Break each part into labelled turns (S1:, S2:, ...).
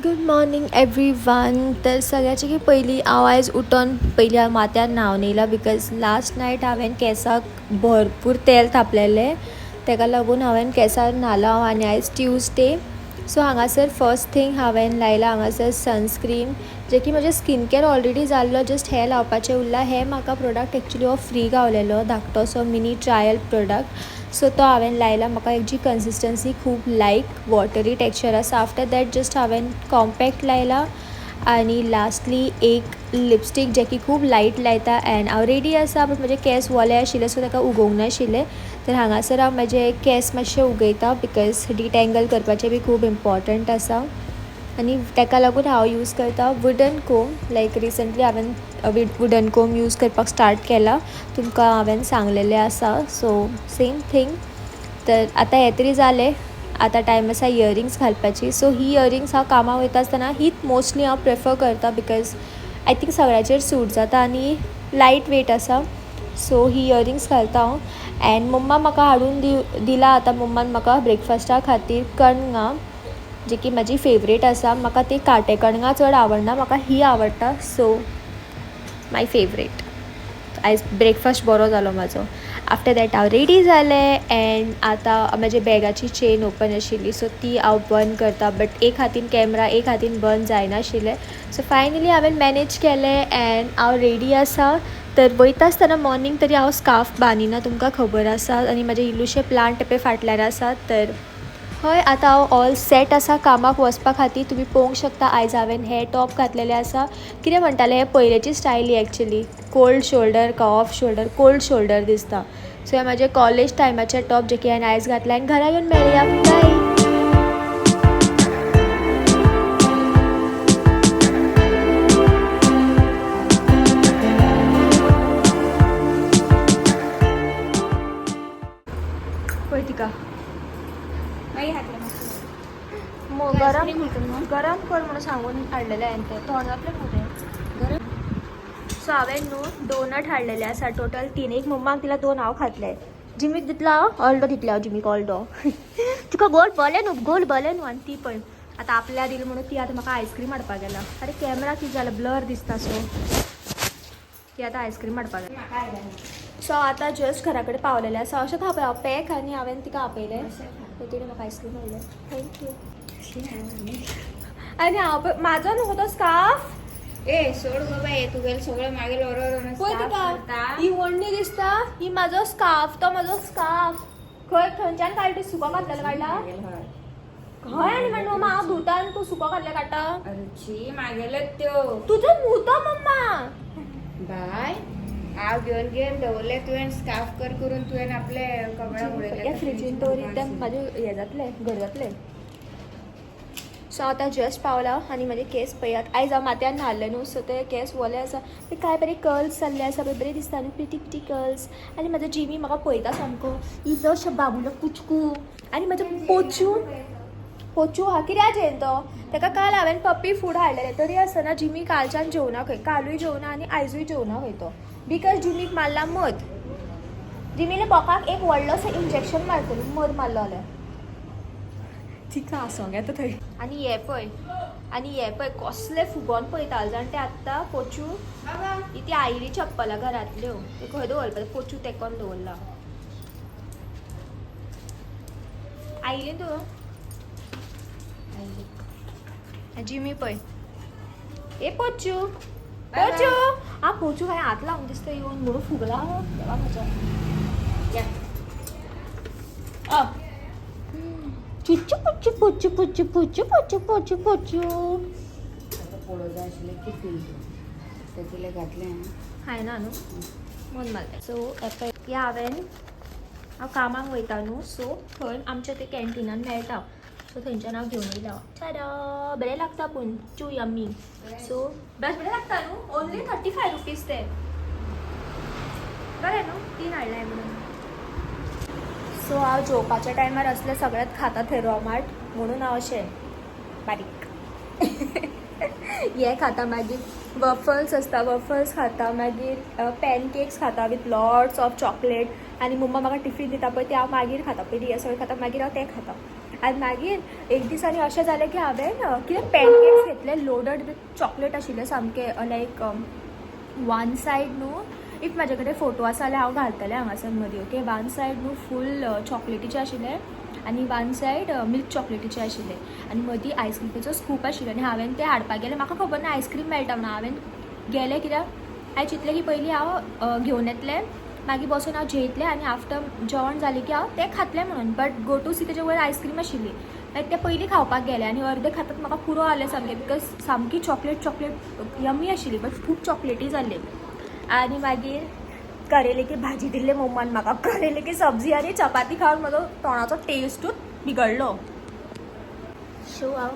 S1: Good morning everyone. तर सगळ्याची की पहिली हांव आयज उठोन पयली माथ्यार न्हांवन येयला बिकॉज लास्ट नायट हांवें केंसाक भरपूर तेल थापलेलें, तेका लागून हांवें केंसार न्हालां. आनी आयज ट्यूजडे, सो हांगासर फर्स्ट थिंग हांवें लायला हांगासर सनस्क्रीन, जे की म्हजें स्कीन केअर ऑलरेडी जाल्लो, जस्ट हें लावपाचें उरलां. हें म्हाका प्रोडक्ट एक्चुली हो फ्री गावलेलो, धाकटोसो मिनी ट्रायल प्रोडक्ट. सो तो हांवें लायला. म्हाका हेजी कन्सिस्टन्सी खूब लायक वॉटरी टेक्स्चर आसा. आफ्टर दॅट जस्ट हांवें कॉम्पॅक्ट लायला आनी लास्टली एक लिपस्टीक जे की खूब लायट लायता. एंड हांव रेडी आसा, बट म्हजे केंस वले आशिल्ले सो ताका उगोवंक नाशिल्ले. तर हांगासर हांव म्हजे केंस मातशे उगयता बिकॉज डिटेंगल करपाचें बी खूब इम्पॉर्टंट आसा. आनी ताका लागून हांव यूज करता वुडन कोम. लायक रिसंटली हांवें वुडन कोम यूज करपाक स्टार्ट केला, तुमकां हांवें सांगलेलें आसा. So same thing. तर आतां हें तरी जालें, आतां टायम आसा इयरिंग्स घालपाची. सो ही इयरिंग्स हांव कामाक वयता आसतना हीच मोस्टली हांव प्रेफर करता बिकॉज आय थिंक सगळ्याचेर सूट जाता आनी लायट वेट आसा. सो ही इयरिंग्स घालता हांव. एंड मम्मा म्हाका हाडून दिला आतां मम्मान म्हाका ब्रेकफास्टा खातीर कणगां, जी की म्हजी फेवरेट आसा. म्हाका ती काटे कणगां चड आवडना, म्हाका ही आवडटा. So my favourite. आयज ब्रेकफास्ट बरो जालो म्हाजो. आफ्टर दॅट हांव रेडी जालें एंड आतां म्हजे बॅगाची चेन ओपन आशिल्ली सो ती हांव बंद करता. बट एक हातीन कॅमेरा एक हातीन बंद जायनाशिल्लें. सो फायनली हांवें मॅनेज केलें एंड हांव रेडी आसा. तर वयता आसतना मॉर्निंग तरी हांव स्कार्फ बांदिना, तुमकां खबर आसा. आनी म्हजे इल्लूशे प्लांट पळय फाटल्यान आसात. तर हय, आतां हांव ऑल सेट आसा कामाक वचपा खातीर. तुमी पळोवंक शकता आयज हांवें हे टॉप घातलेलें आसा. कितें म्हणटालें, हे पयलेची स्टायल ही एक्चुली कोल्ड शोल्डर का ऑफ शोल्डर, कोल्ड शोल्डर दिसता. सो हे म्हाजे कॉलेज टायमाचे टॉप जे की हांवें आयज घातला. आनी घरा येवन मेळया. बाय. पळय तिका गरम कर म्हणून सांगून हाडलेलें हांवें. तें तोंडातलें न्हू तें. सो हांवें न्हू डोनट हाडलेले आसा टोटल 3. एक मम्माक दिला, 2 हांव खातलें. जिमीक दितला ऑल्डो दितले हांव जिमीक ऑल्डो. तुका गोल बलें न्हू आनी ती पळय आतां आपल्या दिली म्हणून ती आतां म्हाका आयस्क्रीम हाडपाक गेला. अरे कॅमेरा कितें जालो, ब्लर दिसता. सो ती आतां आयस्क्रीम हाडपाक गेला. सो आतां जस्ट घरा कडेन पावलेलें आसा. अशें खावपा हांव पॅक आनी हांवें तिका आपयलें. सो तिणें म्हाका आयस्क्रीम हाडलें. थँक्यू. आनी हांव म्हाजो न्हू तो स्कार्फ.
S2: ए सोड बाबा, हे तुगेले सगळं मागेल
S1: पळय तिका ही वडणी दिसता. ही म्हाजो स्कार्फ, तो म्हाजो स्कार्फ. खंय थंयच्यान काडला, सुको घातलेलो काडला खंय. आनी म्हणून मम्मा हांव धुता आनी तूं सुको घातले काडटा.
S2: अरे मागेल त्यो
S1: तुजो मुतो मम्मा.
S2: बाय हांव घेवन दवरले तुवें स्कार्फ करून तुवें आपले कपडा उडयले
S1: फ्रिजीन दवरी तें म्हाजें हें जातलें, घर जातलें. सो आतां जस्ट पावला आनी म्हाजे केस पळयात. आयज हांव माथ्यान न्हाल्लें न्हू, सो ते केस वले आसा. ते काय बरे कर्ल्स जाल्ले आसा, बरे दिसता न्हू, प्रिटी प्रिटी कर्ल्स. आनी म्हाजो जिमी म्हाका पळयता सामको इलो अशें बाबुलो पुचकू. आनी म्हाजो पोचू हा कित्याचेर तो. ताका काल हांवें पप्पी फूड हाडलेलें, तरी आसतना जिमी कालच्यान जेवना खंय. कालूय जेवना आनी आयजूय जेवना खंय तो. बिकॉज जिमीक मारला मध. जिमीले बोकाक एक व्हडलोसो इंजेक्शन मारतलो, मध मारलो जाल्यार. तिका आसोंक येता थंय. आनी हे पळय कसले फुगोन पळयता जाण ते आत्तां पोचू. ही ती आयली चप्पलां घरांतल्यो, ते खंय दवरपाचें. पोचू तेकोन दवरला. आयली तूं जिमी पळय. ए पोचू पोचू हांवें हात लावून दिसता येवन म्हणून फुगला देवा म्हजो. चुच्चू पुच्चू पुच्चू पुच्चू पुच्चू पुच्चू पुच्चू पुच्चू.
S2: पळोवंक जाय आशिल्लें की फील तेतूंतलें घातलें
S1: हाय ना न्हू मन मारलें. सो एपय हांव कामाक वयता न्हू, सो थंय आमच्या ते कॅन्टिनान मेळटा. सो थंयच्यान हांव घेवन येयला. चाडा बरें लागता पूण चू यम्मी. सो बरें लागता न्हू. ओन्ली 35 रुपीज ते. बरें न्हू, 3 हाडलाय म्हणून. सो हांव जेवपाच्या टायमार असलें सगळ्यात खाता थंय रोमाट, म्हणून हांव अशें बारीक हे खाता. मागीर वफल्स आसता, वफल्स खाता. मागीर पॅनकेक्स खाता विथ लॉट्स ऑफ चॉकलेट. आनी मम्मा म्हाका टिफीन दिता पळय ते हांव मागीर खाता. पयलीं हें सगळें खाता, मागीर हांव तें खाता. आनी मागीर एक दिसांनी अशें जालें की हांवें कितें पॅनकेक्स घेतले लोडड विथ चॉकलेट आशिल्ले सामके लायक वन सायड न्हू इफ म्हाजे कडेन फोटो आसा जाल्यार हांव घालतलें हांगासर मदीं ओके वन सायड न्हू फूल चॉकलेटीचें आशिल्लें आनी वन सायड मिल्क चॉकलेटीचें आशिल्लें आनी मदीं आयस्क्रीमीचो स्कूप आशिल्लो आनी हांवें तें हाडपाक गेलें म्हाका खबर ना आयस्क्रीम मेळटा म्हणून हांवें गेलें कित्याक हांवें चिंतलें की पयलीं हांव घेवन येतलें मागीर बसून हांव जेयतलें आनी आफ्टर जेवण जालें की हांव तें खातलें म्हणून बट गो टू सी तेजे वयर आयस्क्रीम आशिल्ली लायक तें पयलीं खावपाक गेलें आनी अर्दें खातात म्हाका पुरो जालें सामकें बिकॉज सामकी चॉकलेट यम्मी आशिल्ली बट खूब चॉकलेटी जाल्ली आनी मागीर करेलेची भाजी दिल्ली मम्मान म्हाका करेलेची सब्जी आनी चपाती खावन म्हजो तोंडाचो टेस्टूच बिगडलो सो हांव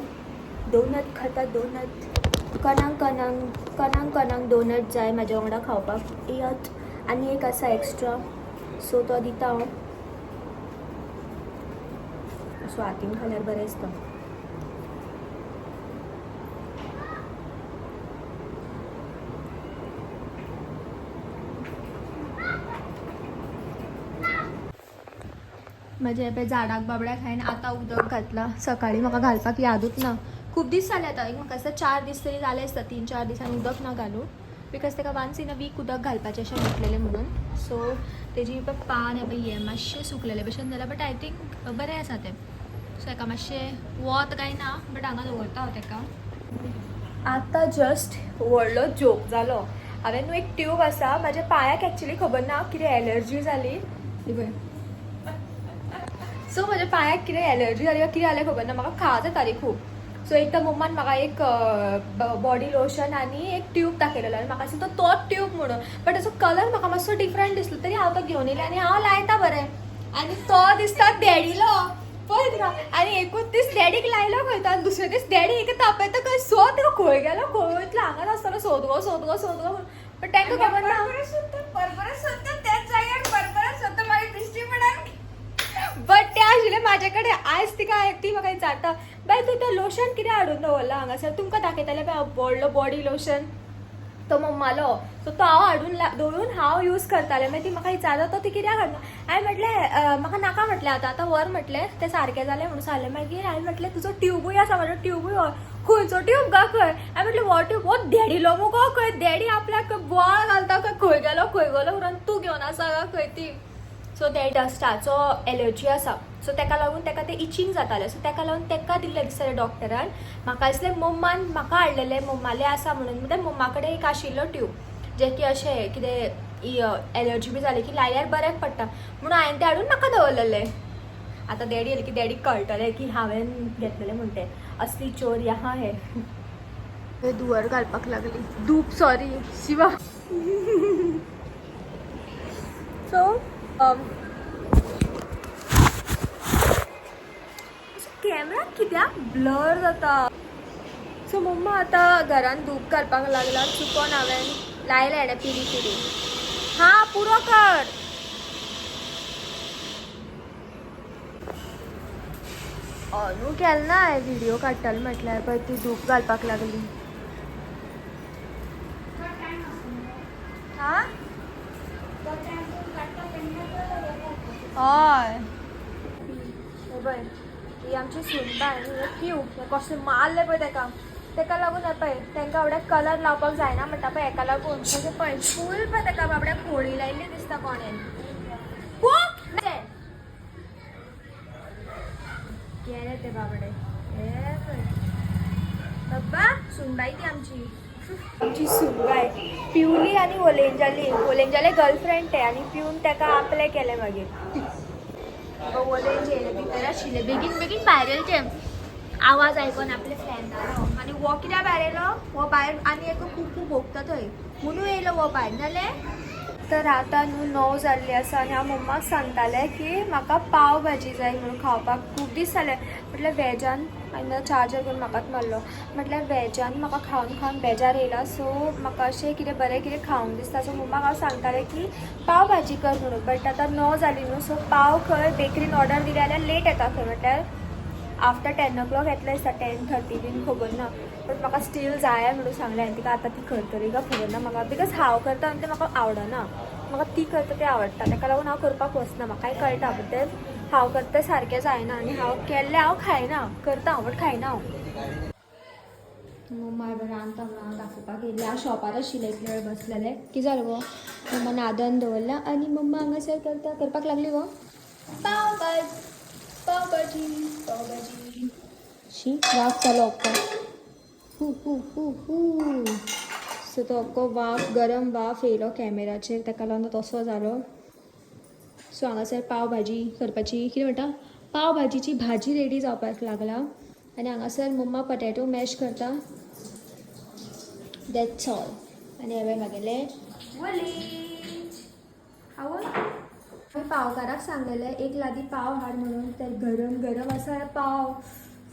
S1: डोनट खाता डोनट कणांक डोनट जाय म्हाज्या वांगडा खावपाक येत आनी एक आसा एक्स्ट्रा सो तो दिता हांव सो हातीन खाल्यार बरें दिसता म्हजे हे झाडाक बाबड्या खायन आतां उदक घातला सकाळीं म्हाका घालपाक यादूच ना खूब दीस जाले आतां म्हाका दिसता 4 दीस तरी जाले आसता 3-4 दिसांनी उदक ना घालूं बिकॉज ताका वन्स इन अ वीक उदक घालपाचें अशें म्हटलेलें म्हणून सो तेजी पान हे मातशें सुकलेले भशेन जाल्यार बट आय थिंक बरें आसा तें सो हाका मातशें वत काय ना बट हांगा दवरता हांव ताका आतां जस्ट व्हडलो जोक जालो हांवें न्हू एक ट्यूब आसा म्हाज्या पांयाक एक्चुली खबर ना कितें एलर्जी जाली सो म्हज्या पांयाक कितें एलर्जी जाली कितें जालें खबर ना म्हाका खाज येताली खूब सो एकदां मम्मान म्हाका एक बॉडी लोशन आनी एक ट्यूब दाखयलेलो आनी म्हाका दिसता तोच ट्यूब म्हणून बट ताचो कलर म्हाका मातसो डिफरंट दिसलो तरी हांव तो घेवन येयलें आनी हांव लायता बरें आनी तो दिसता डॅडीलो पळय तिका आनी एकूच दीस डॅडीक लायलो खंय आनी दुसरे दीस डॅडी एक तापयता खंय सो तिका खंय गेलो खंय वयतलो हांगाच आसतलो सोदगो बट तांकां खबर ना
S2: बरोबरच सोदता त्याच जाग्यार बरोबरच सोदता मागीर दिश्टी पडन
S1: बट ते आशिल्ले म्हाजे कडेन आयज तिका ती म्हाका विचारता बाय तूं तें लोशन कितें हाडून दवरला हांगासर तुमकां दाखयतालें पळय हांव व्हडलो बॉडी लोशन तो मम्मालो सो तो हांव हाडून दवरून हांव यूज करतालें मागीर ती म्हाका विचारता तो ती कित्याक हाडना हांवें म्हटलें म्हाका नाका म्हटलें आतां वर म्हटलें तें सारकें जालें म्हणून सांगलें मागीर हांवें म्हटलें तुजो ट्यूबूय आसा म्हाजो ट्यूबूय खंयचो ट्यूब गा खंय हांवें म्हटलें हो ट्यूब हो डॅडीलो मुगो खंय डॅडी आपल्याक बॉल घालता खंय गेलो म्हणून तूं घेवन आसा गा खंय ती सो ते डस्टाचो एलर्जी आसा सो ताका लागून ताका तें इचिंग जातालें सो ताका लागून ताका दिल्लें दिसतालें डॉक्टरान म्हाका दिसलें मम्मान म्हाका हाडलेलें मम्मालें आसा म्हणून म्हणजे मम्मा कडेन एक आशिल्लो ट्यूब जे की अशें कितें एलर्जी बी जाली की लायल्यार बऱ्याक पडटा म्हणून हांवें तें हाडून म्हाका दवरलेलें आतां डॅडी येयलें की डॅडीक कळटलें की हांवें घेतलेलें म्हणून तें असली चोरी आहा हे धुवर घालपाक लागली धूप सॉरी शिवा सो कॅमेरा कित्याक ब्लर जाता सो मम्मा आतां घरान धूप घालपाक लागला चुकोन हांवें लायलें पिरी हा पुरो कर न्हू केल ना हांवें व्हिडिओ काडटालें म्हटल्यार पळय ती धूप घालपाक लागली हा हय पळय ही आमची सुनबाय आनी पिव कशें मारलें पळय ताका लागून पळय तांकां बाबड्याक कलर लावपाक जायना म्हणटा पळय हेका लागून म्हणजे पळय फूल पळय ताका बाबड्याक खोळी लायिल्ली दिसता कोणेन गेले ते बाबडे हे पळय बाबा सुनबाई ती आमची सुनबाय पिवली आनी ओलेंजाले गर्लफ्रेंड ते आनी पिवन ताका आपले केले मागीर ओलेंज येयले भितर आशिल्ले बेगीन भायर येयले ते आवाज आयकून आपले फ्रेंडालो आनी वो कित्याक भायर येयलो वो भायर आनी एक खूब भोगता थंय म्हणून येयलो वो भायर नाल्यार तर आतां न्हू 9 जाल्ली आसा आनी हांव मम्माक सांगतालें की म्हाका पाव भाजी जाय म्हणून खावपाक खूब दीस जाले म्हटल्यार वॅजान हांवें चार्जर करून म्हाकाच मारलो म्हटल्यार वॅजान म्हाका खावन बेजार येयला सो म्हाका अशें कितें बरें कितें खावंक दिसता सो मम्माक हांव सांगतालें की पाव भाजी कर म्हणून बट आतां 9 जाली न्हू सो पाव खंय बेकरीन ऑर्डर दिली जाल्यार लेट येता खंय म्हटल्यार आफ्टर 10 o'clock येतलें दिसता 10:30 बीन खबर ना बट म्हाका स्टील जाय म्हणून सांगलें हांवें तिका आतां ती करतली काय खबर ना म्हाका बिकॉज हांव करता आनी तें म्हाका आवडना म्हाका ती करता तें आवडटा ताका लागून हांव करपाक वचना म्हाकाय कळटा बट तें हांव करता सारकें जायना आनी हांव केल्लें हांव खायना करता हांव बट खायना हांव. मम्मा रांदता म्हणून दाखोवपाक येयलें. हांव शॉपार आशिल्लें इतले वेळ बसलेलें. कितें जालें गो? मम्मा नादन दवरला आनी मम्मा हांगासर करपाक लागली गो पाव भाजी. शी वाफ जालो अक्को. सो तो अक्को वाफ गरम वाफ येयलो कॅमेराचेर ताका लागून तो तसो जालो. सो हांगासर पाव भाजी करपाची कितें म्हणटा पाव भाजीची भाजी रेडी जावपाक लागला आनी हांगासर मम्मा पटॅटो मॅश करता. That's all. आनी हांवें मागेलें वलीच. हांवें पावकाराक सांगलेलें एक लादी पाव हाड म्हणून. तर गरम गरम आसा पाव.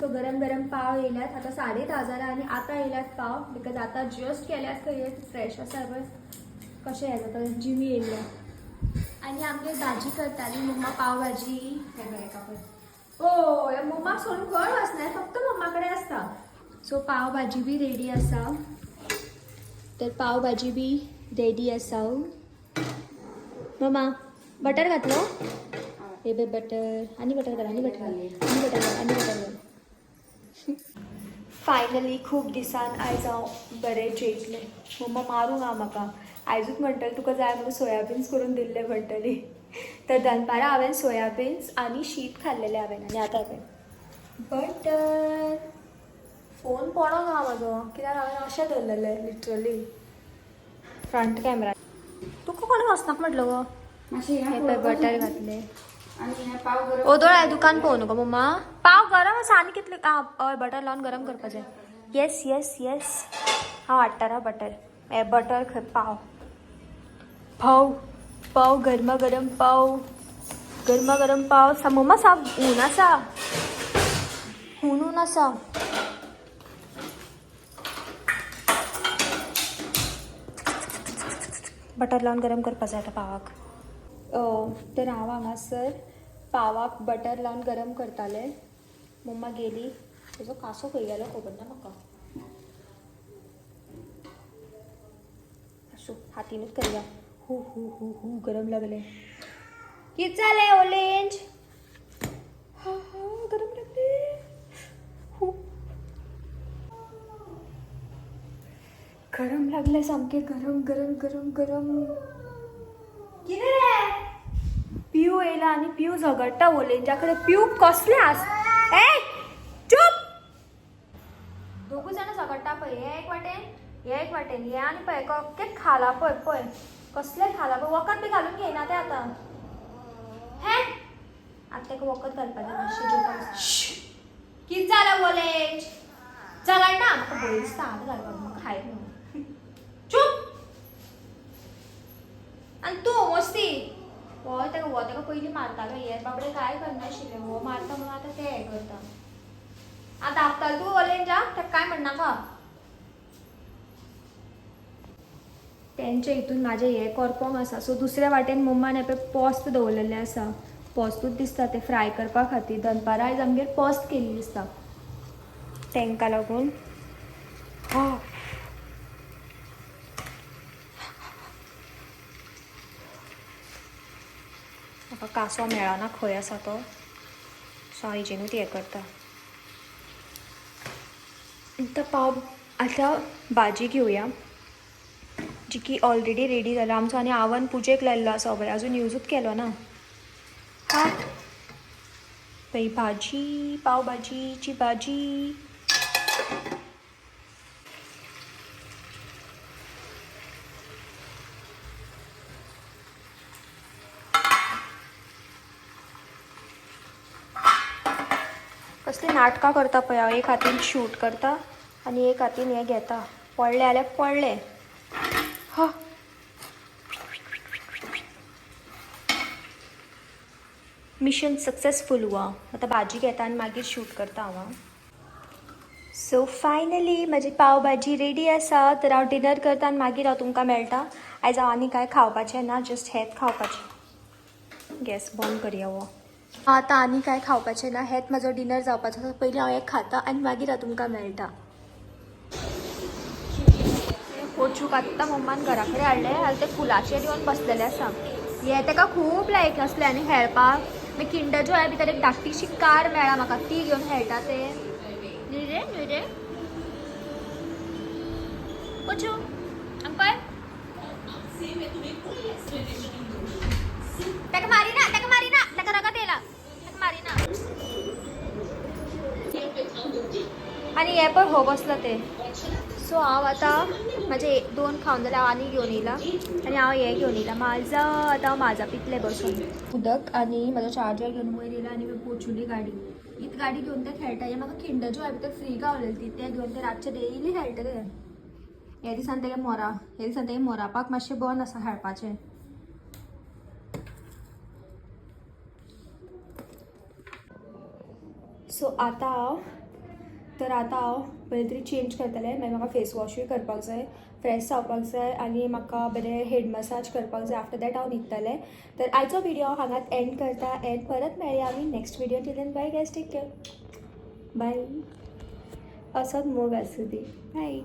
S1: सो गरम गरम पाव येयल्यात. आतां 10:30 जाल्यार आनी आतां येयल्यात पाव बिकॉज आतां जस्ट केल्यात खंय फ्रेश आसा बट कशें हें जाता जिमी येयल्या. आनी आमगे भाजी करताली मम्मा पाव भाजी. ओ मम्मा सोडून खंय वचना फक्त मम्मा कडेन आसता. सो पाव भाजी बी रेडी आसा. तर पाव भाजी बी रेडी आसा. मम्मा बटर घातलो हे बटर आनी बटर घाल आनी बटर घाल आनी बटर घाल आनी बटर घाल. फायनली खूब दिसान आयज हांव बरें जेयतलें. मम्मा मारूंक हांव म्हाका आयजूच म्हणटलें तुका जाय म्हणून सोयाबीन्स करून दिल्ले म्हणटली. तर दनपारां हांवें सोयाबीन्स आनी शीत खाल्लेलें हांवें आनी आतां हांवें बटर. फोन पडोंक हा म्हाजो कित्याक हांवें अशें धरलेलें लिटरली फ्रंट कॅमेरा. तुका कोणें वचनाक म्हटलो गो. हे पळय बटर घातलें ओदोळ हांवें दुकान पळोवं न्हू गो मम्मा. पाव गरम आसा आनी कितले हय बटर लावन गरम करपा जाय. येस येस येस हांव हाडटा रा बटर. हे बटर खंय पाव पाव पाव गरमा गरम पाव मम्मा साप ऊन आसा ऊन आसा. बटर लावन गरम करपा जाय आतां पावाक. तर हांव हांगासर पावाक बटर लावन गरम करतालें. मम्मा गेली. तेजो कासो खंय गेलो खबर ना म्हाका. असो हातीनूच करया. हू गरम लागलें. कितें जालें ऑरेंज. गरम लागलें. गरम लागलें सामकें गरम गरम गरम गरम. कितें रे पिऊ येयला आनी पिऊ झगडटा ओलेंजा कडेन. पिऊ कसलें आस ए चूप. दोगूय जाणां झगडटा पळय. हे एक वाटेन हे आनी पळय अख्खें खाला पळय कसलें खाला पळय. वखद बी घालून घेयना ते आतां. हे आतां ताका वखद घालपाचें मातशें जेवपाक. कितें जालें ओलेंज झगडना म्हाका भंय दिसता आतां घालपाक म्हाका खायत न्हू. चूप. आनी तूं मस्ती हय ताका पयलीं मारतालो. हे बाबडे काय करनाशिल्ले हो मारता म्हणून आतां ते हें करता. आतां धांपतालो तूं ओलेंजा ताका काय म्हणनाका. तेंचे हितून म्हाजें हें करपोंक आसा. सो दुसऱ्या वाटेन मम्मान हें पोस्त दवरलेलें आसा. पोस्तूच दिसता तें फ्राय करपा खातीर. दनपारां आयज आमगेर पोस्त केल्ली दिसता तांकां लागून. म्हाका कांसो मेळना खंय आसा तो. सो हांव हेजेनूच हें करता. आतां पाव आतां भाजी घेवया जी की ऑलरेडी रेडी जाला. आमचो आनी आवन पुजेक लायल्लो आसा पळय अजून यूजूच केलो ना. पळय भाजी पाव भाजीची भाजी. कसली नाटकां करता पळय हांव. एक हातीन शूट करता आनी एक हातीन हें घेता. पडलें जाल्यार पडलें. मिशन सक्सेसफूल हुआ. आतां भाजी घेता आनी मागीर शूट करता हांव. सो फायनली म्हाजी पाव भाजी रेडी आसा. तर हांव डिनर करता आनी मागीर हांव तुमकां मेळटा. आयज हांव आनी कांय खावपाचें ना जस्ट हेंच खावपाचें. गॅस बंद करया हो. आतां आनी कांय खावपाचें ना हेंच म्हाजो डिनर जावपाचो आसा. पयलीं हांव हें खाता आनी मागीर हांव तुमकां मेळटा. पोचूक आत्तां मम्मान घरा कडेन हाडलें आनी ते फुलाचेर येवन बसलेलें आसा. हें ताका खूब लायक आसलें आनी खेळपाक मी किंडर जो आहे भितर एक धाकटीशी कार मेळ्ळा म्हाका ती घेवन खेळटा ते रे पुचू अंकल ताका मारी ना ताका रगत येला ताका मारी ना आणि हे पण हो बसलं ते सो हांव आतां म्हाजे 2 खावन जाल्यार हांव आनी घेवन येयला आनी हांव हें घेवन येयला माझा आतां हांव माझा पितले बसून उदक आनी म्हाजो चार्जर घेवन वयर येयला आनी मी पोचुली गाडी हीच गाडी घेवन ते खेळटा हे म्हाका किंडर जो भितर फ्री गावलेली ती ते घेवन ते रातचे डेली खेळटले हे दिसान तेगे मोरापाक मातशें बंद आसा खेळपाचें सो आतां हांव पयलीं तरी चेंज करतलें मागीर म्हाका फेस वॉशूय करपाक जाय फ्रेश जावपाक जाय आनी म्हाका बरें हेड मसाज करपाक जाय आफ्टर दॅट हांव न्हिदतलें तर आयचो व्हिडिओ हांगाच एंड करता एंड परत मेळया आमी next video till bye guys take care bye असोच मोग आसूं दी बाय